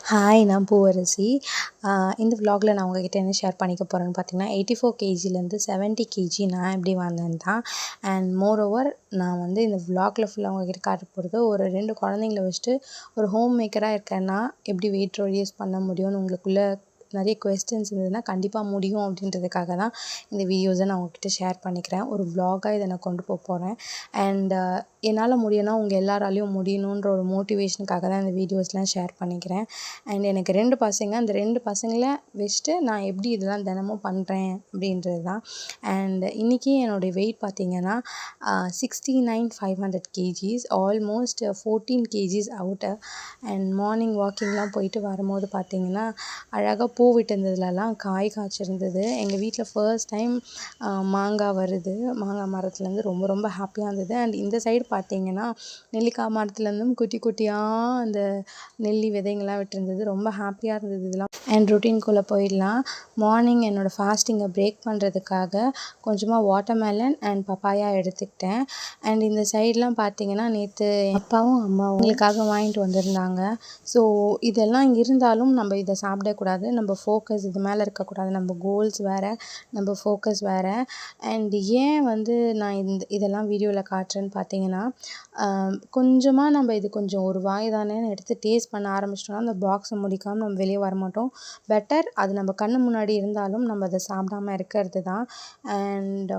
Hi நான் பூவரசி. இந்த vlogல நான் உங்ககிட்ட என்ன ஷேர் பண்ணிக்க போகிறேன்னு பார்த்தீங்கன்னா 84 கேஜிலேருந்து 70 கேஜி நான் எப்படி வந்தேன் தான். அண்ட் மோரோவர் நான் வந்து இந்த vlogல ஃபுல்லாக உங்ககிட்ட காட்ட போகிறது ஒரு 2 குழந்தைங்கள வச்சுட்டு ஒரு ஹோம் மேக்கராக இருக்கேன்னா எப்படி வெயிட் ரெடியூஸ் பண்ண முடியும்னு உங்களுக்குள்ளே நிறைய கொஸ்டின்ஸ் இருந்ததுன்னா கண்டிப்பாக முடியும் அப்படின்றதுக்காக தான் இந்த வீடியோஸை நான் உங்ககிட்ட ஷேர் பண்ணிக்கிறேன். ஒரு vlog-ஆ இதை நான் கொண்டு போகிறேன். அண்ட் என்னால் முடியும்னா உங்கள் எல்லாராலையும் முடியணுன்ற ஒரு மோட்டிவேஷனுக்காக தான் இந்த வீடியோஸ்லாம் ஷேர் பண்ணிக்கிறேன். அண்ட் எனக்கு 2 பசங்க. அந்த 2 பசங்களை வச்சுட்டு நான் எப்படி இதெல்லாம் தினமும் பண்ணுறேன் அப்படின்றது தான். அண்ட் இன்றைக்கி என்னுடைய வெயிட் பார்த்திங்கன்னா 69,500 KGs, almost 14 KGs out. And morning வாக்கிங்லாம் போயிட்டு வரும்போது பார்த்திங்கன்னா அழகாக பூ விட்டுருந்ததுலலாம் காய் காய்ச்சிருந்தது. எங்கள் வீட்டில் ஃபர்ஸ்ட் டைம் மாங்காய் வருது. மாங்காய் மரத்துலேருந்து ரொம்ப ரொம்ப ஹாப்பியாக இருந்தது. அண்ட் இந்த சைடு பார்த்திங்கன்னா நெல்லிக்காய் மரத்துலேருந்தும் குட்டி குட்டியாக அந்த நெல்லி விதைங்கள்லாம் விட்டுருந்தது. ரொம்ப ஹாப்பியாக இருந்தது இதெல்லாம். அண்ட் ரொட்டீன்குள்ளே போயிடலாம். மார்னிங் என்னோடய ஃபாஸ்டிங்கை பிரேக் பண்ணுறதுக்காக கொஞ்சமாக வாட்டர்மெலன் அண்ட் பப்பாயா எடுத்துக்கிட்டேன். அண்ட் இந்த சைட்லாம் பார்த்திங்கன்னா நேற்று அப்பாவும் அம்மாவும் எங்களுக்காக வாங்கிட்டு வந்திருந்தாங்க. ஸோ இதெல்லாம் இருந்தாலும் நம்ம இதை சாப்பிடக்கூடாது. நம்ம ஃபோக்கஸ் இது மேலே இருக்கக்கூடாது. நம்ம கோல்ஸ் வேறு, நம்ம ஃபோக்கஸ் வேறு. அண்ட் ஏன் வந்து நான் இதெல்லாம் வீடியோவில் காட்டுறேன்னு பார்த்தீங்கன்னா கொஞ்சமாக நம்ம இது கொஞ்சம் ஒரு வாய் தானேன்னு எடுத்து டேஸ்ட் பண்ண ஆரம்பிச்சிட்டோம்னா அந்த பாக்ஸை முடிக்காமல் நம்ம வெளியே வரமாட்டோம். பெட்டர் அது நம்ம கண்ணு முன்னாடி இருந்தாலும் நம்ம அதை சாப்பிடாமல் இருக்கிறது தான். அண்ட்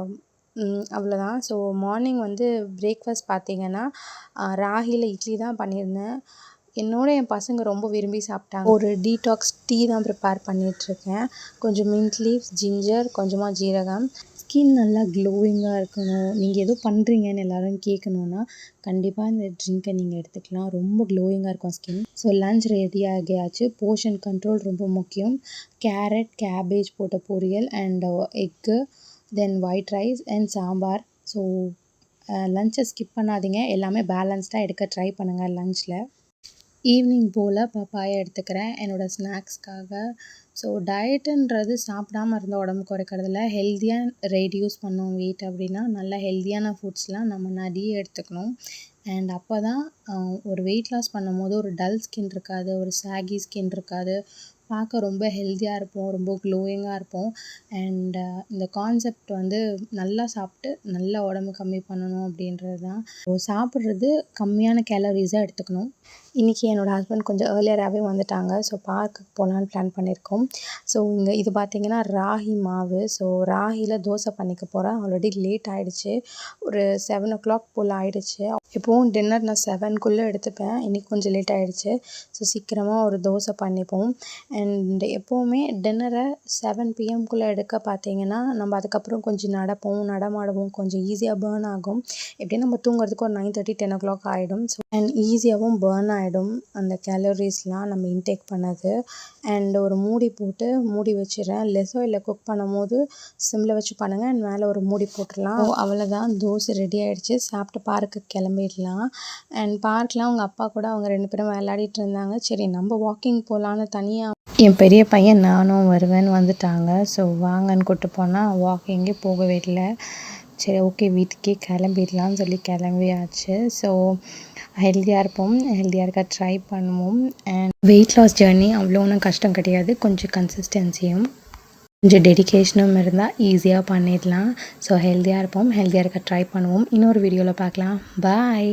அவ்வளோதான். ஸோ மார்னிங் வந்து பிரேக்ஃபாஸ்ட் பார்த்திங்கன்னா ராகியில் இட்லி தான் பண்ணியிருந்தேன். என் பசங்க ரொம்ப விரும்பி சாப்பிட்டாங்க. ஒரு டீடாக்ஸ் டீ தான் ப்ரிப்பேர் பண்ணிகிட்ருக்கேன். கொஞ்சம் மின்ட் லீவ்ஸ், ஜிஞ்சர், கொஞ்சமாக ஜீரகம். ஸ்கின் நல்லா க்ளோயிங்காக இருக்கணும், நீங்கள் எதுவும் பண்ணுறீங்கன்னு எல்லோரும் கேட்கணுன்னா கண்டிப்பாக இந்த ட்ரிங்க்கை நீங்கள் எடுத்துக்கலாம். ரொம்ப க்ளோயிங்காக இருக்கும் ஸ்கின். ஸோ லன்ச் ரெடி ஆகியாச்சு. போர்ஷன் கண்ட்ரோல் ரொம்ப முக்கியம். கேரட், கேபேஜ் போட்ட பொரியல் and egg, then white rice and sambar. So லன்ச்சை ஸ்கிப் பண்ணாதீங்க. எல்லாமே பேலன்ஸ்டாக எடுக்க ட்ரை பண்ணுங்கள் லன்ச்சில். ஈவினிங் போல் பப்பாயா எடுத்துக்கிறேன் என்னோடய ஸ்நாக்ஸ்க்காக. ஸோ டயட்டுன்றது சாப்பிடாமல் இருந்தால் உடம்பு குறைக்கிறதில்ல. ஹெல்த்தியாக ரெடியூஸ் பண்ணோம் வெயிட் அப்படின்னா நல்லா ஹெல்த்தியான ஃபுட்ஸ்லாம் நம்ம நிறைய எடுத்துக்கணும். அண்ட் அப்போ தான் ஒரு வெயிட் லாஸ் பண்ணும்போது ஒரு டல் ஸ்கின் இருக்காது, ஒரு சாகி ஸ்கின் இருக்காது. பார்க்க ரொம்ப ஹெல்த்தியாக இருப்போம், ரொம்ப க்ளோயிங்காக இருப்போம். அண்ட் இந்த கான்செப்ட் வந்து நல்லா சாப்பிட்டு நல்லா உடம்பு கம்மி பண்ணணும் அப்படின்றது தான். சாப்பிட்றது கம்மியான கேலரிஸாக எடுத்துக்கணும். இன்றைக்கி என்னோடய ஹஸ்பண்ட் கொஞ்சம் ஏர்லியராகவே வந்துட்டாங்க. ஸோ பார்க்குக்கு போகலான்னு பிளான் பண்ணியிருக்கோம். ஸோ இது பார்த்திங்கன்னா ராகி மாவு. ஸோ ராகியில் தோசை பண்ணிக்க போகிறேன். ஆல்ரெடி லேட் ஆகிடுச்சு, ஒரு 7 o'clock போல் ஆகிடுச்சு. எப்போவும் டின்னர் நான் 7க்குள்ளே எடுத்துப்பேன். இன்றைக்கி கொஞ்சம் லேட் ஆகிடுச்சு. ஸோ சீக்கிரமாக ஒரு தோசை பண்ணிப்போம். அண்ட் எப்போவுமே டின்னரை 7 PM எடுக்க பார்த்திங்கன்னா நம்ம அதுக்கப்புறம் கொஞ்சம் நடமாடுவோம், கொஞ்சம் ஈஸியாக பேர்ன் ஆகும். எப்படியும் நம்ம தூங்குறதுக்கு ஒரு 9:30 10 o'clock ஆகிடும். ஸோ அண்ட் ஈஸியாகவும் பேர்ன் ஆகிடும் அந்த கேலரிஸ்லாம் நம்ம இன்டேக் பண்ணது. அண்ட் ஒரு மூடி போட்டு மூடி வச்சிடுறேன். லெஸ் ஆயிலில் குக் பண்ணும்போது சிம்மில் வச்சு பண்ணுங்கள். அண்ட் மேலே ஒரு மூடி போட்டுடலாம். அவ்வளோதான், தோசை ரெடி ஆகிடுச்சு. சாப்பிட்டு பார்க்குக்கு கிளம்பிடலாம். அண்ட் பார்க்கில் அவங்க அப்பா கூட அவங்க 2 பேரும் விளையாடிட்டு இருந்தாங்க. சரி நம்ம வாக்கிங் போகலான்னு தனியாக என் பெரிய பையன் நானும் வருவேன்னு வந்துட்டாங்க. ஸோ வாங்கன்னு கூப்பிட்டு போனால் வாக்கிங்கே போகவே இல்லை. சரி ஓகே வீட்டுக்கே கிளம்பிடலான்னு சொல்லி கிளம்பியாச்சு. ஸோ ஹெல்த்தியாக இருப்போம், ஹெல்த்தியாக இருக்க ட்ரை பண்ணுவோம். அண்ட் வெயிட் லாஸ் ஜேர்னி அவ்வளோ ஒன்றும் கஷ்டம் கிடையாது. கொஞ்சம் கன்சிஸ்டன்சியும் கொஞ்சம் டெடிகேஷனும் இருந்தால் ஈஸியாக பண்ணிடலாம். ஸோ ஹெல்த்தியாக இருப்போம், ஹெல்த்தியாக இருக்க ட்ரை பண்ணுவோம். இன்னொரு வீடியோவில் பார்க்கலாம். பாய்.